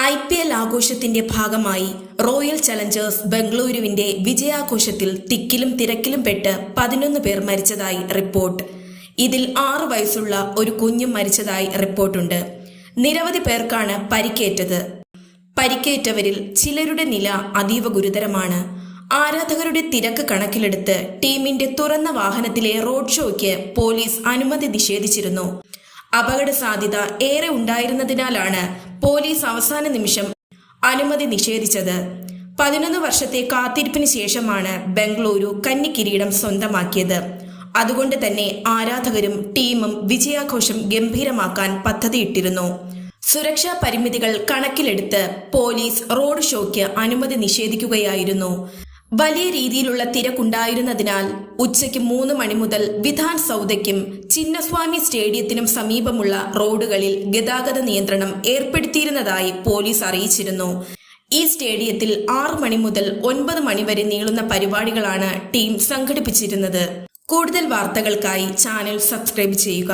IPL ആഘോഷത്തിന്റെ ഭാഗമായി royal Challengers ബംഗളൂരുവിന്റെ വിജയാഘോഷത്തിൽ തിക്കിലും തിരക്കിലും പെട്ട് 11 പേർ മരിച്ചതായി റിപ്പോർട്ട്. ഇതിൽ 6 വയസ്സുള്ള ഒരു കുഞ്ഞും മരിച്ചതായി റിപ്പോർട്ടുണ്ട്. നിരവധി പേർക്കാണ് പരിക്കേറ്റത്. പരിക്കേറ്റവരിൽ ചിലരുടെ നില അതീവ ഗുരുതരമാണ്. ആരാധകരുടെ തിരക്ക് കണക്കിലെടുത്ത് ടീമിന്റെ തുറന്ന വാഹനത്തിലെ റോഡ് ഷോയ്ക്ക് പോലീസ് അനുമതി നിഷേധിച്ചിരുന്നു. അപകട സാധ്യത ഏറെ ഉണ്ടായിരുന്നതിനാലാണ് പോലീസ് അവസാന നിമിഷം അനുമതി നിഷേധിച്ചത്. 11 വർഷത്തെ കാത്തിരിപ്പിന് ശേഷമാണ് ബംഗളൂരു കന്നിക്കിരീടം സ്വന്തമാക്കിയത്. അതുകൊണ്ട് തന്നെ ആരാധകരും ടീമും വിജയാഘോഷം ഗംഭീരമാക്കാൻ പദ്ധതിയിട്ടിരുന്നു. സുരക്ഷാ പരിമിതികൾ കണക്കിലെടുത്ത് പോലീസ് റോഡ് ഷോയ്ക്ക് അനുമതി നിഷേധിക്കുകയായിരുന്നു. വലിയ രീതിയിലുള്ള തിരക്കുണ്ടായിരുന്നതിനാൽ ഉച്ചയ്ക്ക് 3 മണി മുതൽ വിധാൻ സൗദയ്ക്കും ചിന്നസ്വാമി സ്റ്റേഡിയത്തിനും സമീപമുള്ള റോഡുകളിൽ ഗതാഗത നിയന്ത്രണം ഏർപ്പെടുത്തിയിരുന്നതായി പോലീസ് അറിയിച്ചിരുന്നു. ഈ സ്റ്റേഡിയത്തിൽ 6 മണി മുതൽ 9 മണി വരെ നീളുന്ന പരിപാടികളാണ് ടീം സംഘടിപ്പിച്ചിരുന്നത്. കൂടുതൽ വാർത്തകൾക്കായി ചാനൽ സബ്സ്ക്രൈബ് ചെയ്യുക.